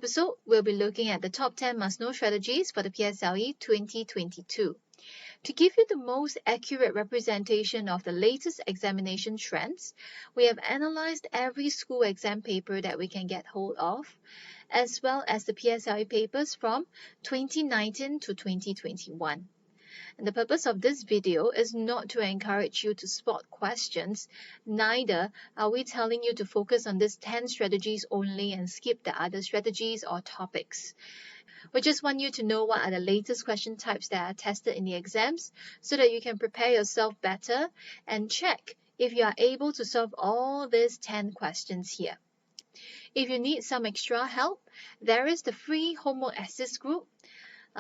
episode, we'll be looking at the top 10 must-know strategies for the PSLE 2022. To give you the most accurate representation of the latest examination trends, we have analyzed every school exam paper that we can get hold of, as well as the PSLE papers from 2019 to 2021. And the purpose of this video is not to encourage you to spot questions, neither are we telling you to focus on these 10 strategies only and skip the other strategies or topics. We just want you to know what are the latest question types that are tested in the exams so that you can prepare yourself better and check if you are able to solve all these 10 questions here. If you need some extra help, there is the free homework assist group,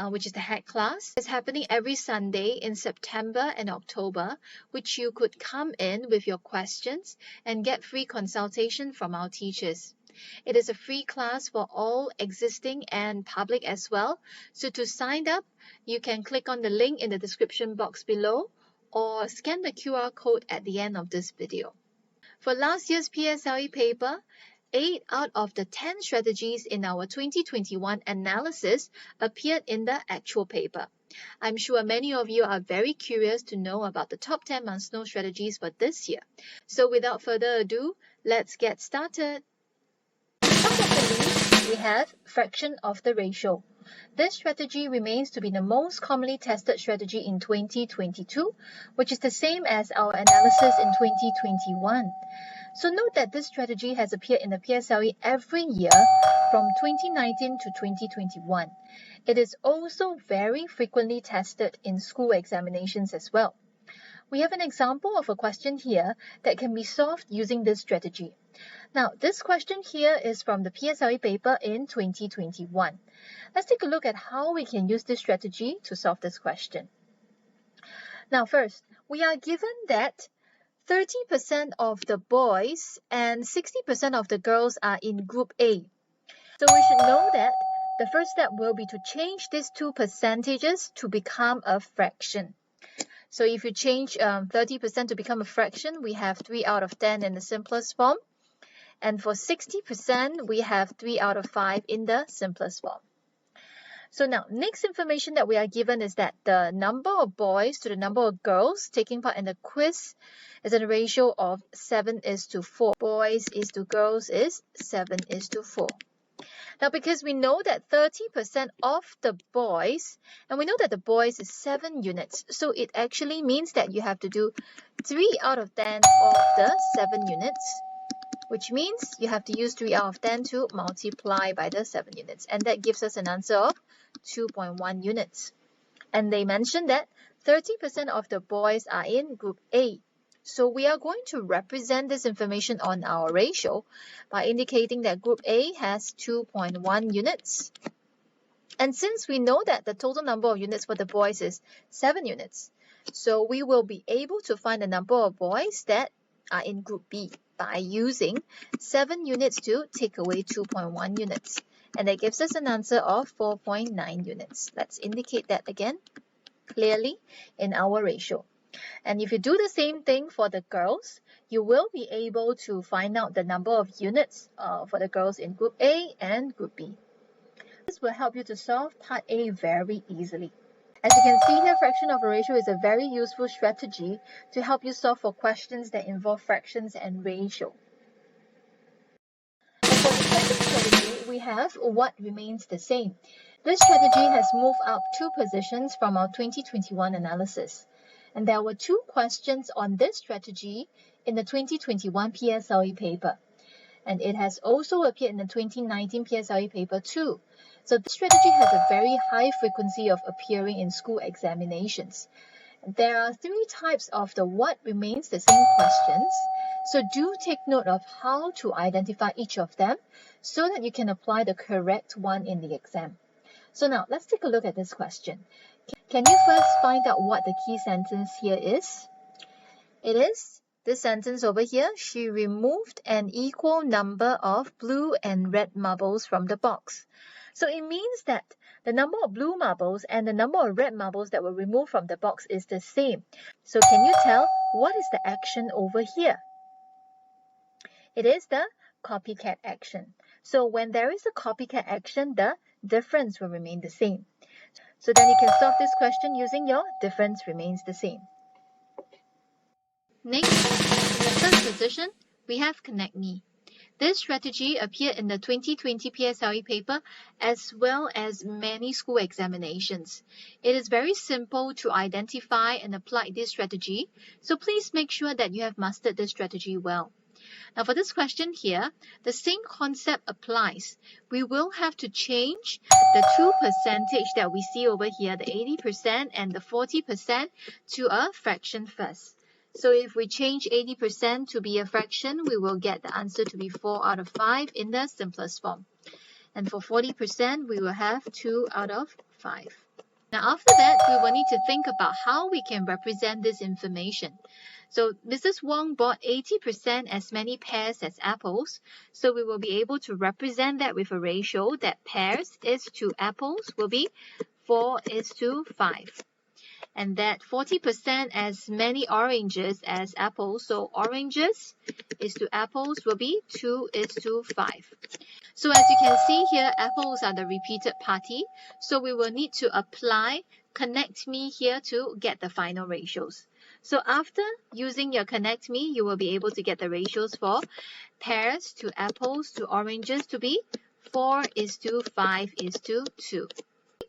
which is the hack class. It's happening every Sunday in September and October, which you could come in with your questions and get free consultation from our teachers. It is a free class for all existing and public as well. So to sign up, you can click on the link in the description box below or scan the QR code at the end of this video. For last year's PSLE paper, 8 out of the 10 strategies in our 2021 analysis appeared in the actual paper. I'm sure many of you are very curious to know about the top 10 must-know strategies for this year. So without further ado, let's get started. Top of the list, we have fraction of the ratio. This strategy remains to be the most commonly tested strategy in 2022, which is the same as our analysis in 2021. So note that this strategy has appeared in the PSLE every year from 2019 to 2021. It is also very frequently tested in school examinations as well. We have an example of a question here that can be solved using this strategy. Now, this question here is from the PSLE paper in 2021. Let's take a look at how we can use this strategy to solve this question. Now, first, we are given that 30% of the boys and 60% of the girls are in group A. So we should know that the first step will be to change these two percentages to become a fraction. So if you change 30% to become a fraction, we have 3 out of 10 in the simplest form. And for 60%, we have 3 out of 5 in the simplest form. So now, next information that we are given is that the number of boys to the number of girls taking part in the quiz is in a ratio of 7:4. Boys is to girls is 7:4. Now, because we know that 30% of the boys, and we know that the boys is 7 units, so it actually means that you have to do 3 out of 10 of the 7 units, which means you have to use 3 out of 10 to multiply by the 7 units. And that gives us an answer of 2.1 units. And they mentioned that 30% of the boys are in group A. So we are going to represent this information on our ratio by indicating that group A has 2.1 units. And since we know that the total number of units for the boys is 7 units, so we will be able to find the number of boys that are in group B by using 7 units to take away 2.1 units. And that gives us an answer of 4.9 units. Let's indicate that again clearly in our ratio. And if you do the same thing for the girls, you will be able to find out the number of units for the girls in group A and group B. This will help you to solve part A very easily. As you can see here, fraction of a ratio is a very useful strategy to help you solve for questions that involve fractions and ratio. And for the second strategy, we have what remains the same. This strategy has moved up 2 positions from our 2021 analysis. And there were 2 questions on this strategy in the 2021 PSLE paper. And it has also appeared in the 2019 PSLE paper too. So this strategy has a very high frequency of appearing in school examinations. There are 3 types of the what remains the same questions. So do take note of how to identify each of them so that you can apply the correct one in the exam. So now let's take a look at this question. Can you first find out what the key sentence here is? It is this sentence over here. She removed an equal number of blue and red marbles from the box. So it means that the number of blue marbles and the number of red marbles that were removed from the box is the same. So can you tell what is the action over here? It is the copycat action. So when there is a copycat action, the difference will remain the same. So then you can solve this question using your difference remains the same. Next, in the third position, we have Connect Me. This strategy appeared in the 2020 PSLE paper as well as many school examinations. It is very simple to identify and apply this strategy, so please make sure that you have mastered this strategy well. Now for this question here, the same concept applies. We will have to change the two percentage that we see over here, the 80% and the 40%, to a fraction first. So if we change 80% to be a fraction, we will get the answer to be 4 out of 5 in the simplest form. And for 40%, we will have 2 out of 5. Now after that, we will need to think about how we can represent this information. So Mrs. Wong bought 80% as many pears as apples. So we will be able to represent that with a ratio that pears is to apples will be 4:5. And that 40% as many oranges as apples. So oranges is to apples will be 2:5. So as you can see here, apples are the repeated party. So we will need to apply Connect Me here to get the final ratios. So after using your Connect Me, you will be able to get the ratios for pears to apples to oranges to be 4:5:2.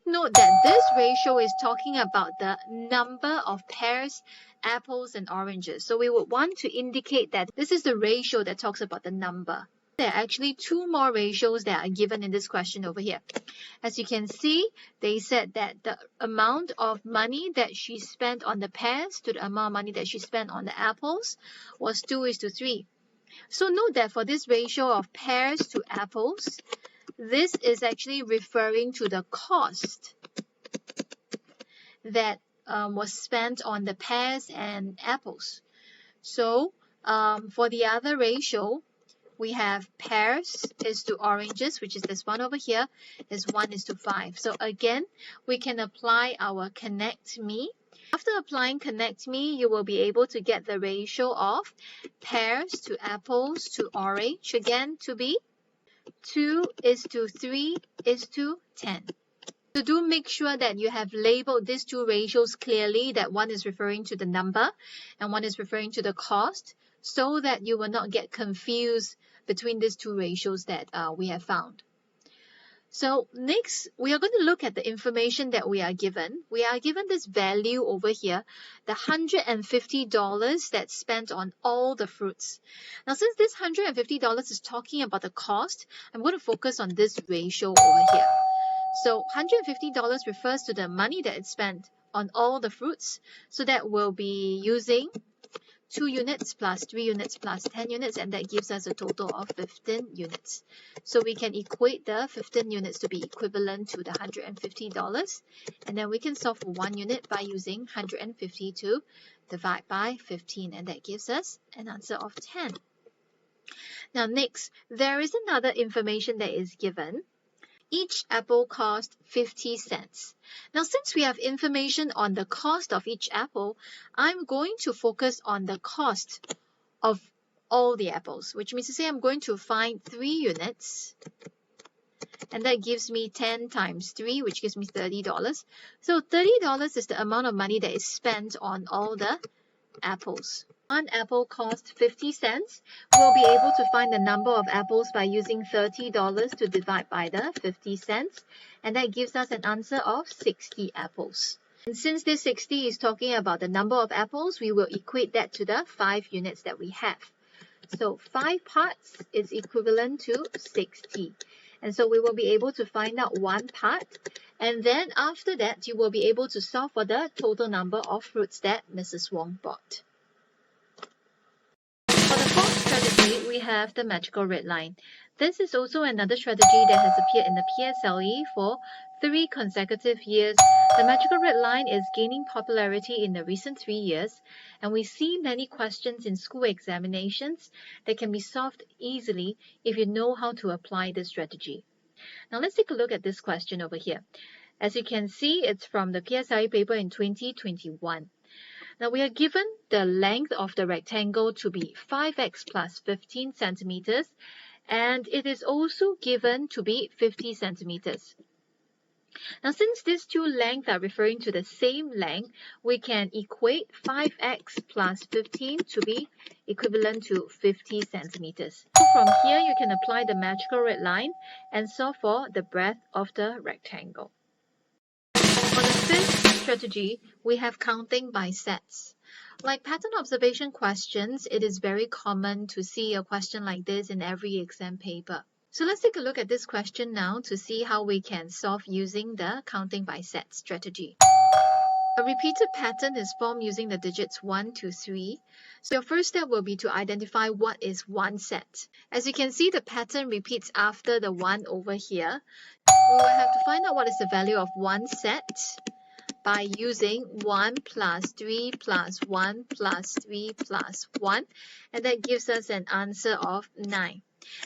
Note that this ratio is talking about the number of pears, apples, and oranges. So we would want to indicate that this is the ratio that talks about the number. There are actually two more ratios that are given in this question over here. As you can see, they said that the amount of money that she spent on the pears to the amount of money that she spent on the apples was 2:3. So note that for this ratio of pears to apples, this is actually referring to the cost that was spent on the pears and apples. So for the other ratio, we have pears is to oranges, which is this one over here, is 1:5. So again, we can apply our Connect Me. After applying Connect Me, you will be able to get the ratio of pears to apples to orange again to be 2:3:10. So do make sure that you have labeled these two ratios clearly, that one is referring to the number and one is referring to the cost, so that you will not get confused between these two ratios that we have found. So next, we are going to look at the information that we are given. We are given this value over here, the $150 that's spent on all the fruits. Now, since this $150 is talking about the cost, I'm going to focus on this ratio over here. So $150 refers to the money that is spent on all the fruits. So that will be using 2 units plus 3 units plus 10 units, and that gives us a total of 15 units. So we can equate the 15 units to be equivalent to the $150, and then we can solve for 1 unit by using 150 to divide by 15, and that gives us an answer of 10. Now next, there is another information that is given. Each apple cost 50 cents. Now, since we have information on the cost of each apple, I'm going to focus on the cost of all the apples, which means to say I'm going to find 3 units, and that gives me 10 times 3, which gives me $30. So $30 is the amount of money that is spent on all the apples. One apple costs 50 cents. We'll be able to find the number of apples by using $30 to divide by the 50 cents. And that gives us an answer of 60 apples. And since this 60 is talking about the number of apples, we will equate that to the 5 units that we have. So 5 parts is equivalent to 60. And so we will be able to find out 1 part. And then after that, you will be able to solve for the total number of fruits that Mrs. Wong bought. For the fourth strategy, we have the magical red line. This is also another strategy that has appeared in the PSLE for 3 consecutive years. The magical red line is gaining popularity in the recent 3 years, and we see many questions in school examinations that can be solved easily if you know how to apply this strategy. Now let's take a look at this question over here. As you can see, it's from the PSLE paper in 2021. Now we are given the length of the rectangle to be 5x plus 15 centimeters and it is also given to be 50 centimeters. Now, since these two lengths are referring to the same length, we can equate 5x plus 15 to be equivalent to 50 centimeters. So from here, you can apply the magical red line and solve for the breadth of the rectangle. For the fifth strategy, we have counting by sets. Like pattern observation questions, it is very common to see a question like this in every exam paper. So let's take a look at this question now to see how we can solve using the counting by sets strategy. A repeated pattern is formed using the digits 1 to 3. So your first step will be to identify what is one set. As you can see, the pattern repeats after the 1 over here. We will have to find out what is the value of one set by using 1 plus 3 plus 1 plus 3 plus 1, and that gives us an answer of 9.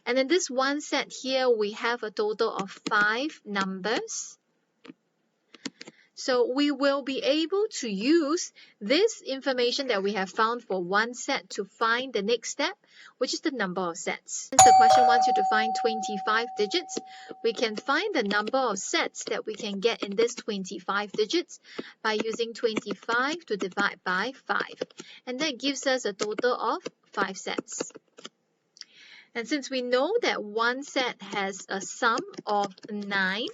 And in this one set here, we have a total of 5 numbers. So we will be able to use this information that we have found for one set to find the next step, which is the number of sets. Since the question wants you to find 25 digits, we can find the number of sets that we can get in this 25 digits by using 25 to divide by 5. And that gives us a total of 5 sets. And since we know that one set has a sum of 9,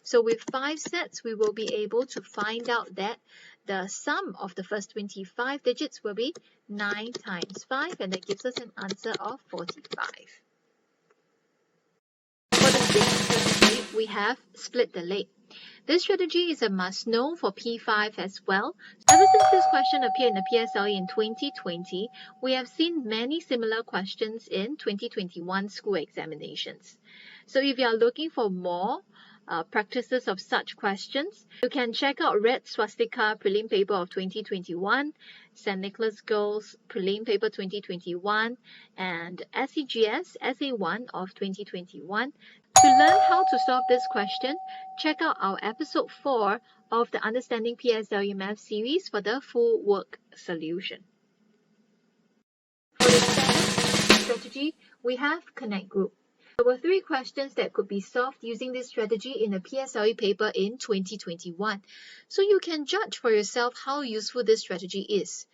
so with 5 sets, we will be able to find out that the sum of the first 25 digits will be 9 times 5, and that gives us an answer of 45. For the sixth strategy, we have split the leg. This strategy is a must-know for P5 as well. Ever since this question appeared in the PSLE in 2020, we have seen many similar questions in 2021 school examinations. So if you are looking for more practices of such questions, you can check out Red Swastika Prelim Paper of 2021, St. Nicholas Girls Prelim Paper 2021, and SEGS SA1 of 2021. To learn how to solve this question, check out our episode 4 of the Understanding PSLE Math series for the full work solution. For the seventh strategy, we have Connect Group. There were 3 questions that could be solved using this strategy in a PSLE paper in 2021. So you can judge for yourself how useful this strategy is.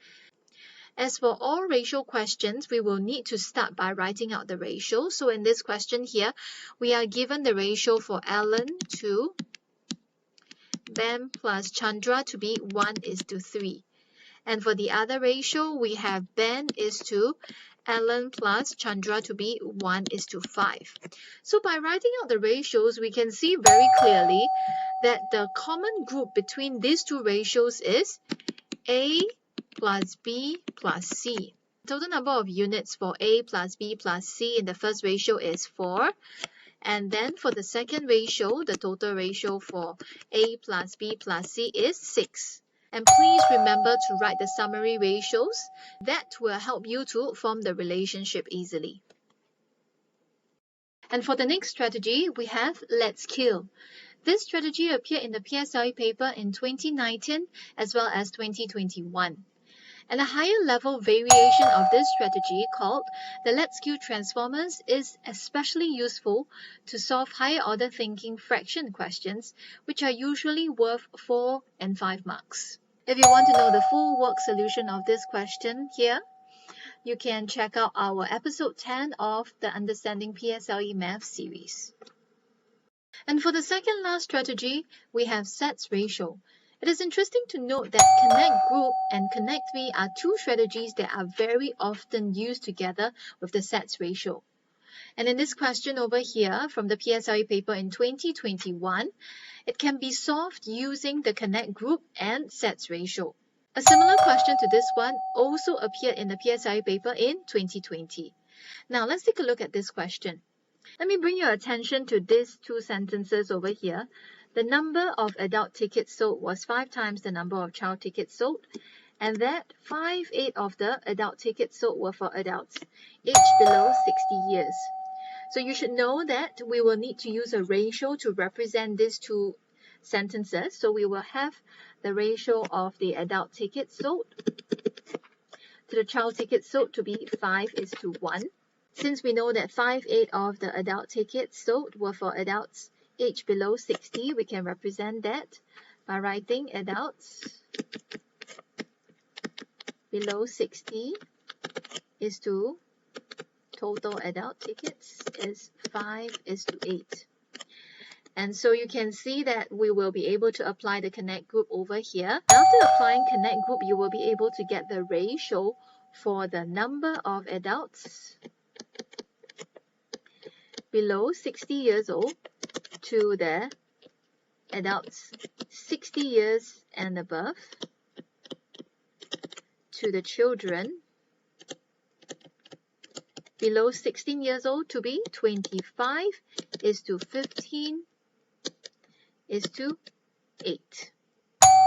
As for all ratio questions, we will need to start by writing out the ratio. So in this question here, we are given the ratio for Alan to Ben plus Chandra to be 1:3. And for the other ratio, we have Ben is to Alan plus Chandra to be 1:5. So by writing out the ratios, we can see very clearly that the common group between these two ratios is A plus B plus C. Total number of units for A plus B plus C in the first ratio is 4. And then for the second ratio, the total ratio for A plus B plus C is 6. And please remember to write the summary ratios. That will help you to form the relationship easily. And for the next strategy, we have Let's Kill. This strategy appeared in the PSLE paper in 2019 as well as 2021. And a higher level variation of this strategy called the Let's Kill transformers is especially useful to solve higher order thinking fraction questions, which are usually worth 4 and 5 marks. If you want to know the full work solution of this question here, you can check out our episode 10 of the Understanding PSLE Math series. And for the second last strategy, we have sets ratio. It is interesting to note that Connect Group and Connect 3 are 2 strategies that are very often used together with the sets ratio. And in this question over here from the PSLE paper in 2021, it can be solved using the Connect Group and sets ratio. A similar question to this one also appeared in the PSLE paper in 2020. Now let's take a look at this question. Let me bring your attention to these 2 sentences over here. The number of adult tickets sold was 5 times the number of child tickets sold, and that 5/8 of the adult tickets sold were for adults aged below 60 years. So you should know that we will need to use a ratio to represent these 2 sentences. So we will have the ratio of the adult tickets sold to the child tickets sold to be 5:1. Since we know that 5/8 of the adult tickets sold were for adults aged below 60, we can represent that by writing adults below 60 is to total adult tickets is 5:8. And so you can see that we will be able to apply the connect group over here. After applying connect group, you will be able to get the ratio for the number of adults below 60 years old to the adults 60 years and above to the children below 16 years old to be 25:15:8.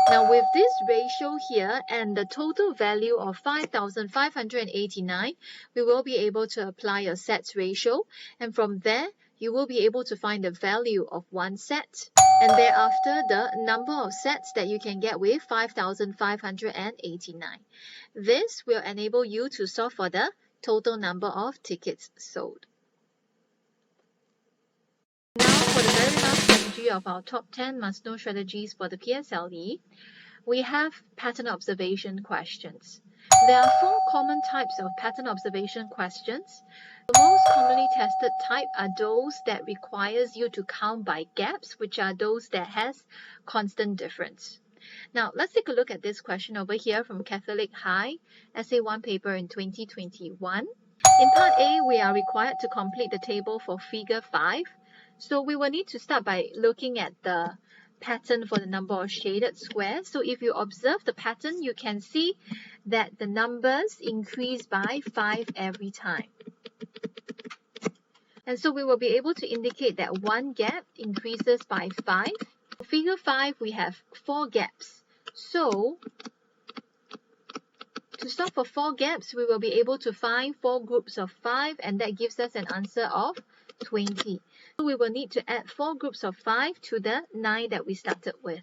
Now with this ratio here and the total value of 5,589, we will be able to apply a sets ratio, and from there you will be able to find the value of one set and thereafter the number of sets that you can get with 5,589. This will enable you to solve for the total number of tickets sold. Now for the very last strategy of our top 10 must-know strategies for the PSLE, we have pattern observation questions. There are 4 common types of pattern observation questions. The most commonly tested type are those that requires you to count by gaps, which are those that has constant difference. Now, let's take a look at this question over here from Catholic High, Essay 1 paper in 2021. In Part A, we are required to complete the table for Figure 5. So we will need to start by looking at the pattern for the number of shaded squares. So if you observe the pattern, you can see that the numbers increase by 5 every time. And so we will be able to indicate that one gap increases by 5. For Figure 5, we have 4 gaps. So to solve for 4 gaps, we will be able to find 4 groups of 5, and that gives us an answer of 20. So we will need to add 4 groups of 5 to the 9 that we started with.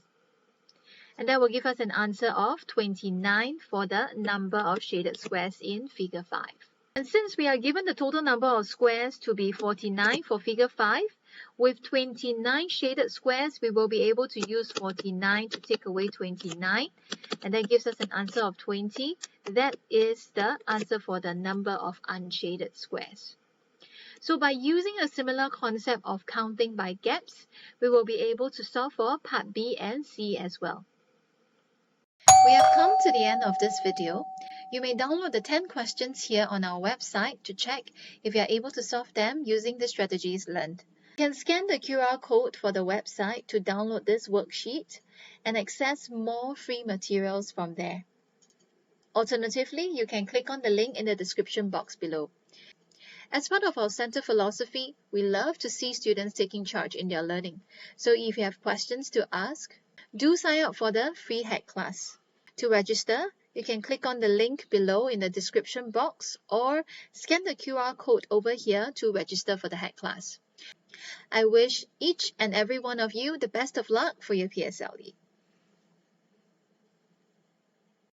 And that will give us an answer of 29 for the number of shaded squares in Figure 5. And since we are given the total number of squares to be 49 for Figure 5, with 29 shaded squares, we will be able to use 49 to take away 29. And that gives us an answer of 20. That is the answer for the number of unshaded squares. So by using a similar concept of counting by gaps, we will be able to solve for Part B and C as well. We have come to the end of this video. You may download the 10 questions here on our website to check if you are able to solve them using the strategies learned. You can scan the QR code for the website to download this worksheet and access more free materials from there. Alternatively, you can click on the link in the description box below. As part of our center philosophy, we love to see students taking charge in their learning. So if you have questions to ask, do sign up for the free hack class. To register, you can click on the link below in the description box or scan the QR code over here to register for the hack class. I wish each and every one of you the best of luck for your PSLE.